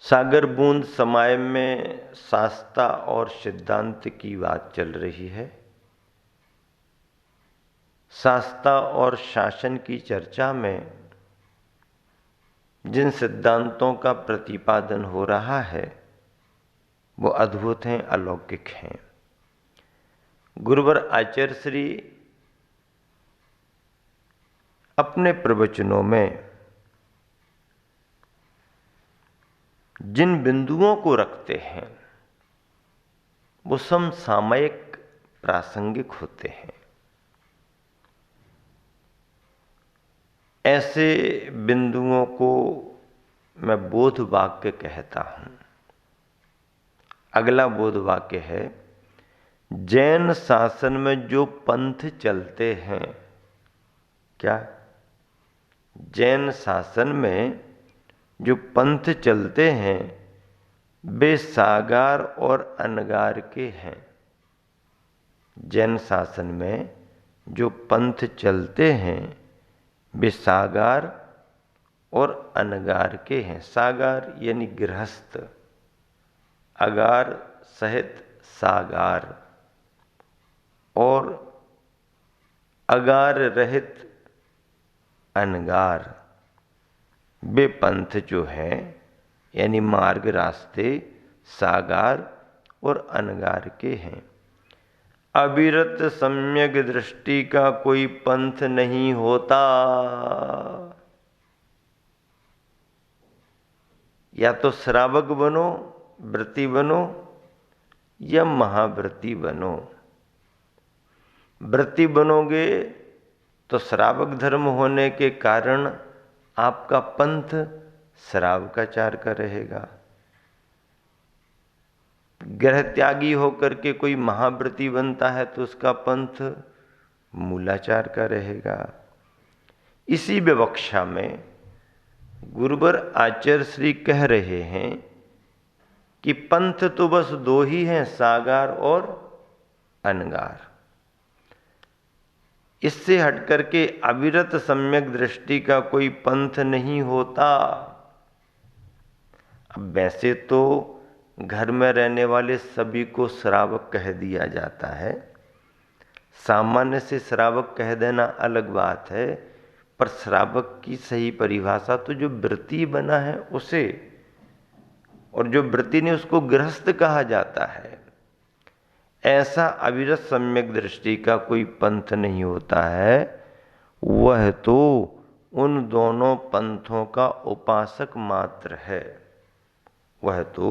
सागर बूंद समाय में शास्ता और सिद्धांत की बात चल रही है। शास्ता और शासन की चर्चा में जिन सिद्धांतों का प्रतिपादन हो रहा है वो अद्भुत हैं, अलौकिक हैं। गुरुवर आचार्य श्री अपने प्रवचनों में जिन बिंदुओं को रखते हैं वो समसामयिक प्रासंगिक होते हैं। ऐसे बिंदुओं को मैं बोध वाक्य कहता हूं। अगला बोध वाक्य है, जैन शासन में जो पंथ चलते हैं। क्या? जैन शासन में जो पंथ चलते हैं वे सागार और अनगार के हैं। जैन शासन में जो पंथ चलते हैं वे सागार और अनगार के हैं। सागार यानी गृहस्थ, अगार सहित सागार, और अगार रहित अनगार। वे पंथ जो हैं यानी मार्ग, रास्ते सागार और अनगार के हैं। अविरत सम्यक दृष्टि का कोई पंथ नहीं होता। या तो श्रावक बनो, व्रती बनो, या महाव्रती बनो। व्रती बनोगे तो श्रावक धर्म होने के कारण आपका पंथ श्रावकाचार का रहेगा। ग्रह त्यागी होकर के कोई महाव्रती बनता है तो उसका पंथ मूलाचार का रहेगा। इसी विवक्षा में गुरुवर आचार्य श्री कह रहे हैं कि पंथ तो बस दो ही हैं, सागार और अनगार। इससे हट करके अविरत सम्यक दृष्टि का कोई पंथ नहीं होता। अब वैसे तो घर में रहने वाले सभी को श्रावक कह दिया जाता है। सामान्य से श्रावक कह देना अलग बात है, पर श्रावक की सही परिभाषा तो जो व्रती बना है उसे, और जो व्रती नहीं उसको गृहस्थ कहा जाता है। ऐसा अविरत सम्यक दृष्टि का कोई पंथ नहीं होता है। वह तो उन दोनों पंथों का उपासक मात्र है। वह तो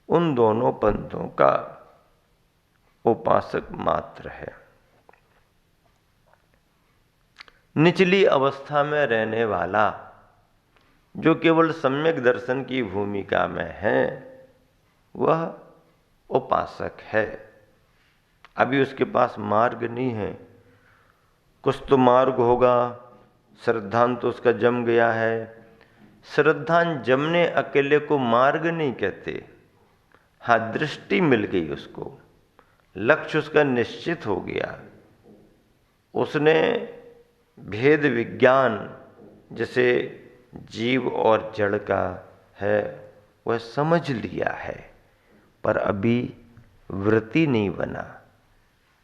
उन दोनों पंथों का उपासक मात्र है। निचली अवस्था में रहने वाला जो केवल सम्यक दर्शन की भूमिका में है वह उपासक है। अभी उसके पास मार्ग नहीं है। कुछ तो मार्ग होगा, श्रद्धांत तो उसका जम गया है। श्रद्धांत जमने अकेले को मार्ग नहीं कहते। हाँ, दृष्टि मिल गई उसको, लक्ष्य उसका निश्चित हो गया। उसने भेद विज्ञान जैसे जीव और जड़ का है वह समझ लिया है, पर अभी वृत्ति नहीं बना।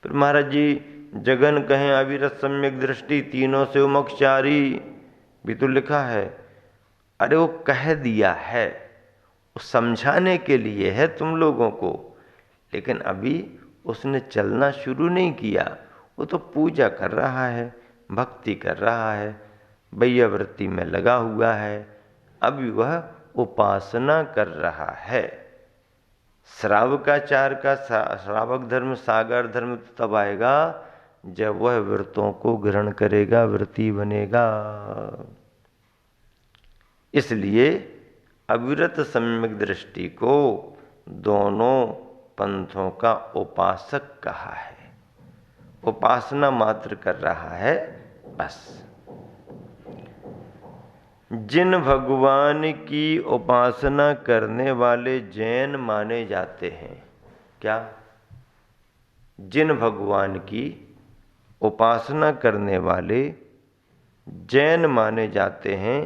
फिर महाराज जी जगन कहें अविरत सम्यक दृष्टि तीनों से उमकचारी भी तो लिखा है। अरे वो कह दिया है, वो समझाने के लिए है तुम लोगों को, लेकिन अभी उसने चलना शुरू नहीं किया। वो तो पूजा कर रहा है, भक्ति कर रहा है, वैयावृत्ति में लगा हुआ है। अभी वह उपासना कर रहा है। श्रावकाचार का श्रावक धर्म, सागर धर्म तब आएगा जब वह व्रतों को ग्रहण करेगा, व्रती बनेगा। इसलिए अविरत सम्यक दृष्टि को दोनों पंथों का उपासक कहा है। उपासना मात्र कर रहा है बस। जिन भगवान की उपासना करने वाले जैन माने जाते हैं। क्या? जिन भगवान की उपासना करने वाले जैन माने जाते हैं,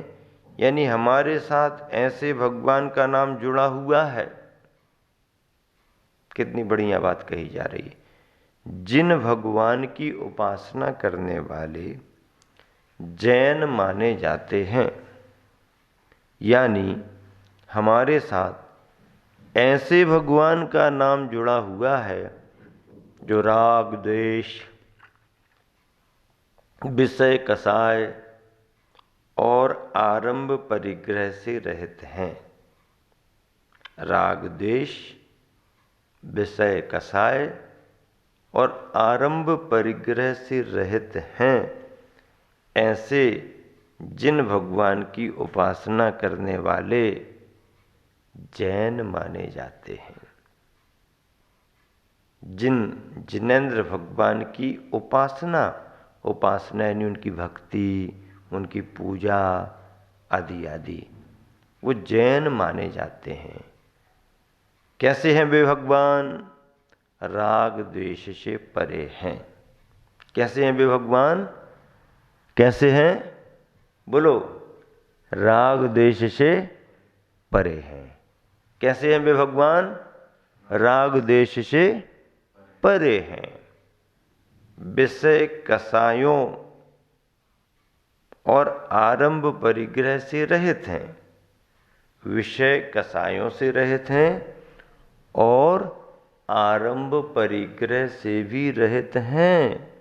यानी हमारे साथ ऐसे भगवान का नाम जुड़ा हुआ है। कितनी बढ़िया बात कही जा रही है। जिन भगवान की उपासना करने वाले जैन माने जाते हैं, यानी हमारे साथ ऐसे भगवान का नाम जुड़ा हुआ है जो राग द्वेष, विषय कसाय और आरंभ परिग्रह से रहित हैं। राग द्वेष, विषय कसाय और आरंभ परिग्रह से रहित हैं, ऐसे जिन भगवान की उपासना करने वाले जैन माने जाते हैं। जिन जिनेंद्र भगवान की उपासना यानी उनकी भक्ति, उनकी पूजा आदि आदि, वो जैन माने जाते हैं। कैसे हैं वे भगवान? राग द्वेष से परे हैं। कैसे हैं वे भगवान? कैसे हैं? बोलो। राग द्वेष से परे हैं। कैसे हैं वे भगवान? राग द्वेष से परे हैं। विषय कसायों और आरंभ परिग्रह से रहित हैं। विषय कसायों से रहित हैं और आरंभ परिग्रह से भी रहित हैं।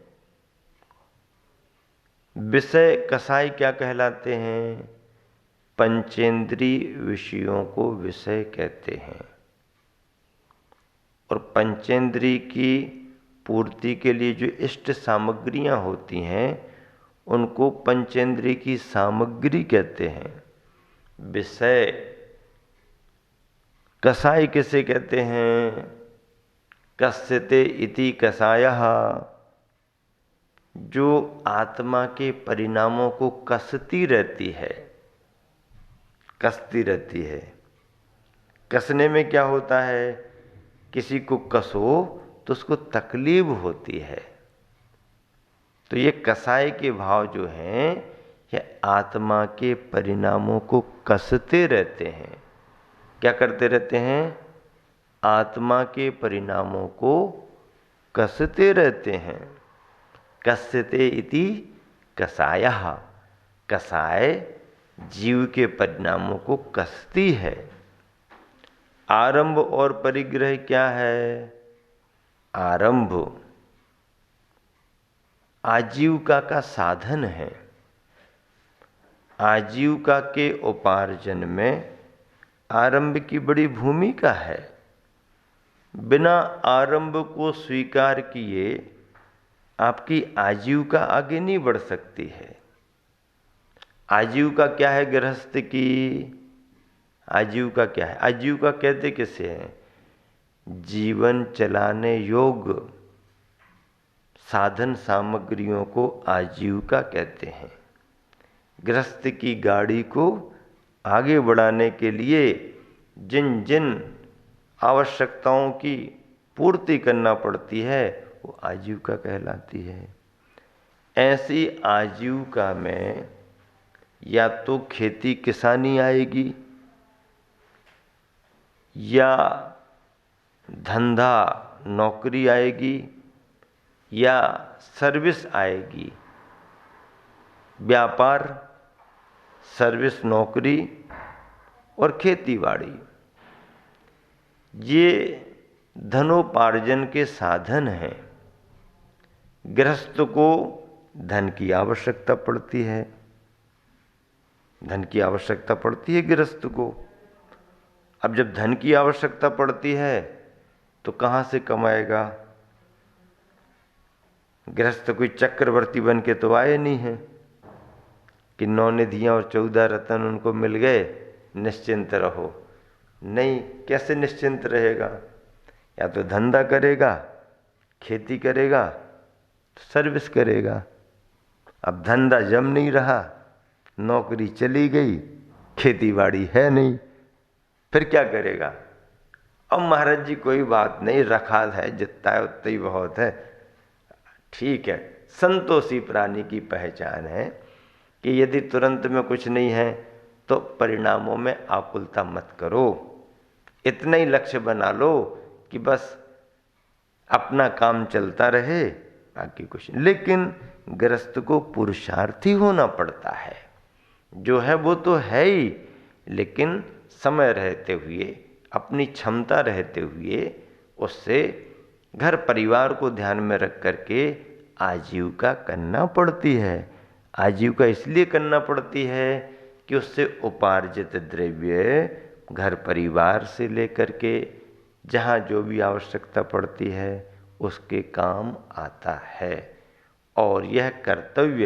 विषय कसाई क्या कहलाते हैं? पंचेंद्रीय विषयों को विषय कहते हैं। और पंचेंद्रीय की पूर्ति के लिए जो इष्ट सामग्रियां होती हैं, उनको पंचेंद्रीय की सामग्री कहते हैं। विषय कसाई किसे कहते हैं? कस्यते इति कसायः, जो आत्मा के परिणामों को कसती रहती है, कसती रहती है। कसने में क्या होता है? किसी को कसो तो उसको तकलीफ होती है। तो ये कसाई के भाव जो हैं, ये आत्मा के परिणामों को कसते रहते हैं। क्या करते रहते हैं? आत्मा के परिणामों को कसते रहते हैं। कस्यते इति कसायः, कसाय जीव के परिणामों को कसती है। आरंभ और परिग्रह क्या है? आरंभ आजीविका का साधन है। आजीविका के उपार्जन में आरंभ की बड़ी भूमिका है। बिना आरंभ को स्वीकार किए आपकी आजीविका आगे नहीं बढ़ सकती है। आजीविका क्या है गृहस्थ की? आजीविका क्या है? आजीविका कहते किसे हैं? जीवन चलाने योग्य साधन सामग्रियों को आजीविका कहते हैं। गृहस्थ की गाड़ी को आगे बढ़ाने के लिए जिन जिन आवश्यकताओं की पूर्ति करना पड़ती है, वो आजीविका कहलाती है। ऐसी आजीविका में या तो खेती किसानी आएगी, या धंधा नौकरी आएगी, या सर्विस आएगी। व्यापार, सर्विस, नौकरी और खेतीबाड़ी, ये धनोपार्जन के साधन हैं। गृहस्थ को धन की आवश्यकता पड़ती है। धन की आवश्यकता पड़ती है गृहस्थ को। अब जब धन की आवश्यकता पड़ती है तो कहाँ से कमाएगा? गृहस्थ कोई चक्रवर्ती बन के तो आए नहीं है कि 9 निधियां और 14 रतन उनको मिल गए, निश्चिंत रहो। नहीं, कैसे निश्चिंत रहेगा? या तो धंधा करेगा, खेती करेगा, सर्विस करेगा। अब धंधा जम नहीं रहा, नौकरी चली गई, खेतीबाड़ी है नहीं, फिर क्या करेगा? अब महाराज जी कोई बात नहीं, रखा है जितना है उतना ही बहुत है। ठीक है, संतोषी प्राणी की पहचान है कि यदि तुरंत में कुछ नहीं है तो परिणामों में आकुलता मत करो। इतना ही लक्ष्य बना लो कि बस अपना काम चलता रहे, बाकी कुछ नहीं। लेकिन गृहस्थ को पुरुषार्थी होना पड़ता है। जो है वो तो है ही, लेकिन समय रहते हुए, अपनी क्षमता रहते हुए उससे घर परिवार को ध्यान में रख करके आजीविका करना पड़ती है। आजीविका इसलिए करना पड़ती है कि उससे उपार्जित द्रव्य घर परिवार से लेकर के जहाँ जो भी आवश्यकता पड़ती है उसके काम आता है। और यह कर्तव्य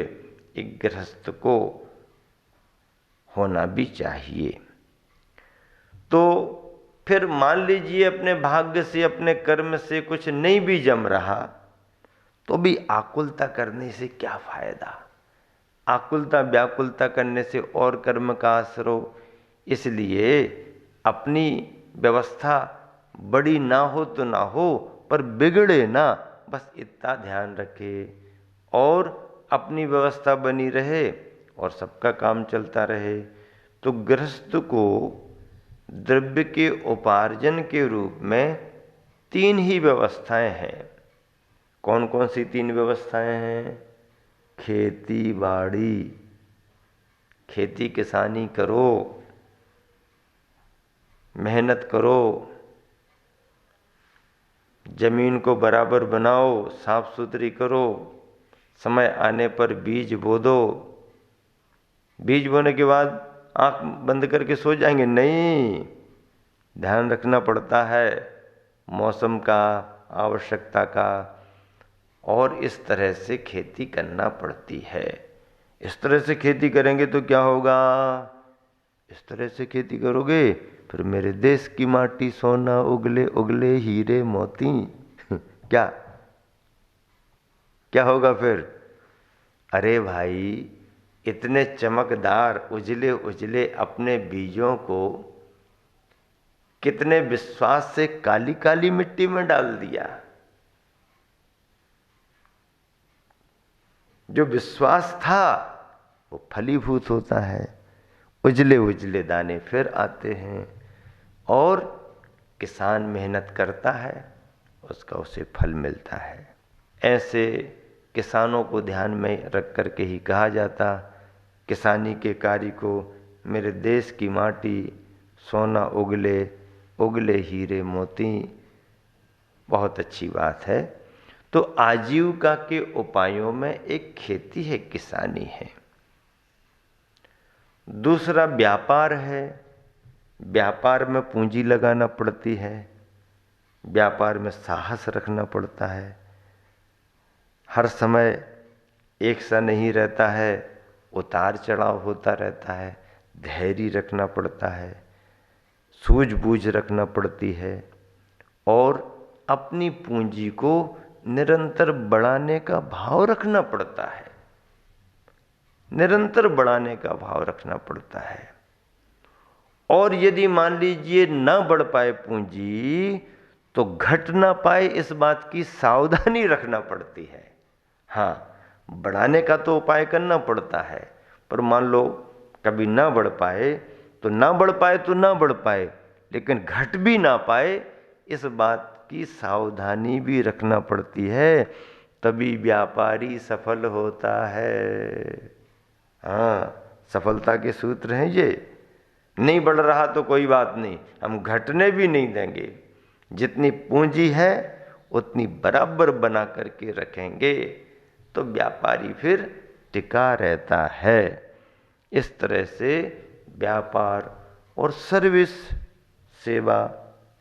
एक गृहस्थ को होना भी चाहिए। तो फिर मान लीजिए अपने भाग्य से, अपने कर्म से कुछ नहीं भी जम रहा, तो भी आकुलता करने से क्या फायदा। आकुलता व्याकुलता करने से और कर्म का असर हो। इसलिए अपनी व्यवस्था बड़ी ना हो तो ना हो, पर बिगड़े ना, बस इतना ध्यान रखे और अपनी व्यवस्था बनी रहे और सबका काम चलता रहे। तो गृहस्थ को द्रव्य के उपार्जन के रूप में 3 ही व्यवस्थाएं हैं। कौन कौन सी 3 व्यवस्थाएं हैं? खेती बाड़ी, खेती किसानी करो, मेहनत करो, जमीन को बराबर बनाओ, साफ सुथरी करो, समय आने पर बीज बो दो। बीज बोने के बाद आंख बंद करके सो जाएंगे? नहीं, ध्यान रखना पड़ता है मौसम का, आवश्यकता का, और इस तरह से खेती करना पड़ती है। इस तरह से खेती करेंगे तो क्या होगा? इस तरह से खेती करोगे फिर मेरे देश की माटी सोना उगले उगले हीरे मोती क्या क्या होगा फिर? अरे भाई, इतने चमकदार उजले उजले अपने बीजों को कितने विश्वास से काली काली मिट्टी में डाल दिया। जो विश्वास था वो फलीभूत होता है, उजले उजले दाने फिर आते हैं और किसान मेहनत करता है, उसका उसे फल मिलता है। ऐसे किसानों को ध्यान में रख कर के ही कहा जाता, किसानी के कार्य को मेरे देश की माटी सोना उगले उगले हीरे मोती। बहुत अच्छी बात है। तो आजीविका के उपायों में एक खेती है, किसानी है। दूसरा व्यापार है। व्यापार में पूंजी लगाना पड़ती है, व्यापार में साहस रखना पड़ता है। हर समय एक सा नहीं रहता है, उतार चढ़ाव होता रहता है। धैर्य रखना पड़ता है, सूझबूझ रखना पड़ती है और अपनी पूंजी को निरंतर बढ़ाने का भाव रखना पड़ता है। निरंतर बढ़ाने का भाव रखना पड़ता है। और यदि मान लीजिए न बढ़ पाए पूंजी, तो घट ना पाए इस बात की सावधानी रखना पड़ती है। हाँ, बढ़ाने का तो उपाय करना पड़ता है, पर मान लो कभी ना बढ़ पाए तो ना बढ़ पाए तो ना बढ़ पाए, लेकिन घट भी ना पाए इस बात की सावधानी भी रखना पड़ती है, तभी व्यापारी सफल होता है। हाँ, सफलता के सूत्र हैं ये। नहीं बढ़ रहा तो कोई बात नहीं, हम घटने भी नहीं देंगे। जितनी पूंजी है उतनी बराबर बना करके रखेंगे तो व्यापारी फिर टिका रहता है। इस तरह से व्यापार और सर्विस, सेवा,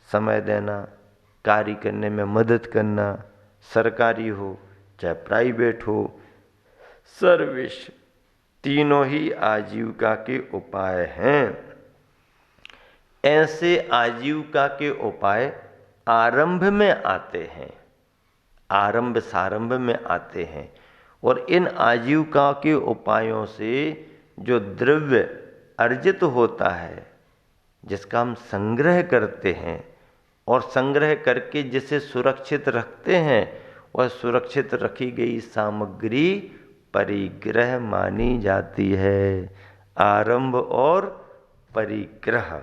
समय देना, कार्य करने में मदद करना, सरकारी हो चाहे प्राइवेट हो, सर्विस, तीनों ही आजीविका के उपाय हैं। ऐसे आजीविका के उपाय आरंभ में आते हैं, आरंभ सारंभ में आते हैं। और इन आजीविका के उपायों से जो द्रव्य अर्जित होता है, जिसका हम संग्रह करते हैं और संग्रह करके जिसे सुरक्षित रखते हैं, वह सुरक्षित रखी गई सामग्री परिग्रह मानी जाती है। आरंभ और परिग्रह,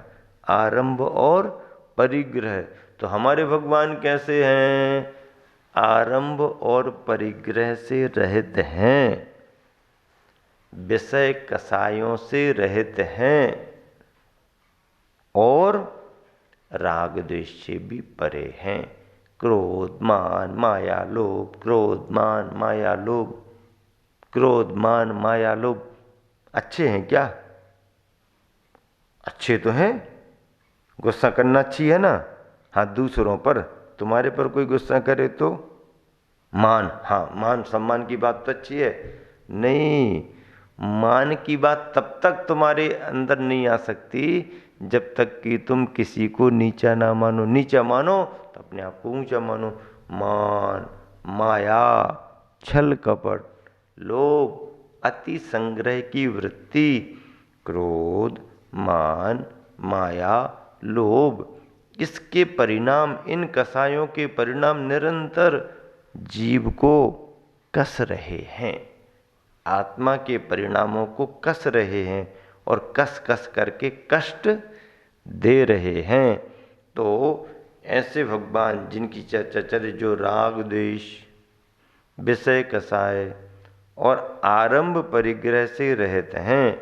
आरंभ और परिग्रह। तो हमारे भगवान कैसे हैं? आरंभ और परिग्रह से रहित हैं, विषय कसायों से रहित हैं और राग द्वेष से भी परे हैं। क्रोध मान माया लोभ, क्रोध मान माया लोभ, क्रोध मान माया लोभ अच्छे हैं क्या? अच्छे तो हैं। गुस्सा करना अच्छी है ना? हाँ, दूसरों पर, तुम्हारे पर कोई गुस्सा करे तो मान, हाँ मान सम्मान की बात तो अच्छी है। नहीं, मान की बात तब तक तुम्हारे अंदर नहीं आ सकती जब तक कि तुम किसी को नीचा ना मानो। नीचा मानो तो अपने आप को ऊंचा मानो। मान, माया, छल कपट, लोभ, अति संग्रह की वृत्ति, क्रोध, मान, माया, लोभ, इसके परिणाम, इन कसायों के परिणाम निरंतर जीव को कस रहे हैं, आत्मा के परिणामों को कस रहे हैं और कस कस करके कष्ट दे रहे हैं। तो ऐसे भगवान जिनकी चर्चा चले, जो राग द्वेष, विषय कसाय और आरंभ परिग्रह से रहते हैं,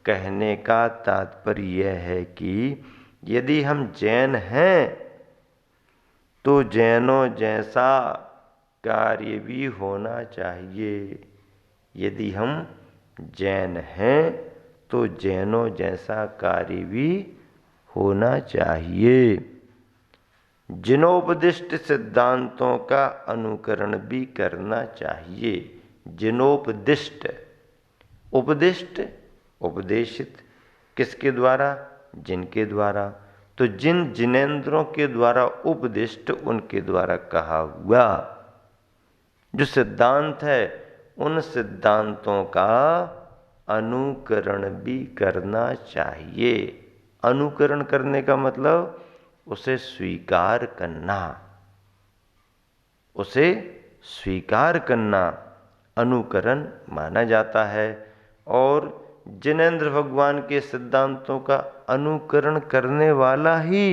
कहने का तात्पर्य यह है कि यदि हम जैन हैं तो जैनों जैसा कार्य भी होना चाहिए। यदि हम जैन हैं तो जैनों जैसा कार्य भी होना चाहिए। जिनोपदिष्ट सिद्धांतों का अनुकरण भी करना चाहिए। जिनोपदिष्ट, उपदिष्ट उपदेशित, किसके द्वारा? जिनके द्वारा। तो जिन जिनेंद्रों के द्वारा उपदिष्ट, उनके द्वारा कहा हुआ जो सिद्धांत है, उन सिद्धांतों का अनुकरण भी करना चाहिए। अनुकरण करने का मतलब उसे स्वीकार करना, उसे स्वीकार करना अनुकरण माना जाता है। और जिनेंद्र भगवान के सिद्धांतों का अनुकरण करने वाला ही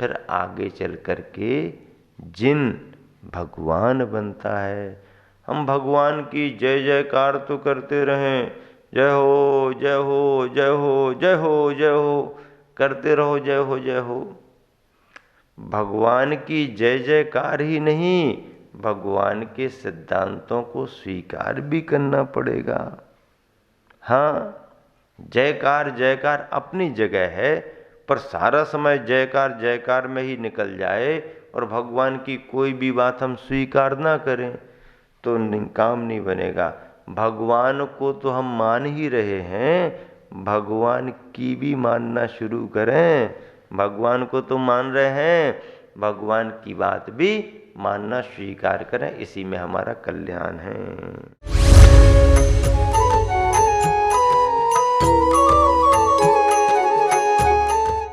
फिर आगे चल करके जिन भगवान बनता है। हम भगवान की जय जयकार तो करते रहें, जय हो जय हो जय हो जय हो जय हो, करते रहो जय हो जय हो। भगवान की जय जयकार ही नहीं, भगवान के सिद्धांतों को स्वीकार भी करना पड़ेगा। हाँ, जयकार जयकार अपनी जगह है, पर सारा समय जयकार जयकार में ही निकल जाए और भगवान की कोई भी बात हम स्वीकार ना करें तो काम नहीं बनेगा। भगवान को तो हम मान ही रहे हैं, भगवान की भी मानना शुरू करें। भगवान को तो मान रहे हैं, भगवान की बात भी मानना स्वीकार करें, इसी में हमारा कल्याण है।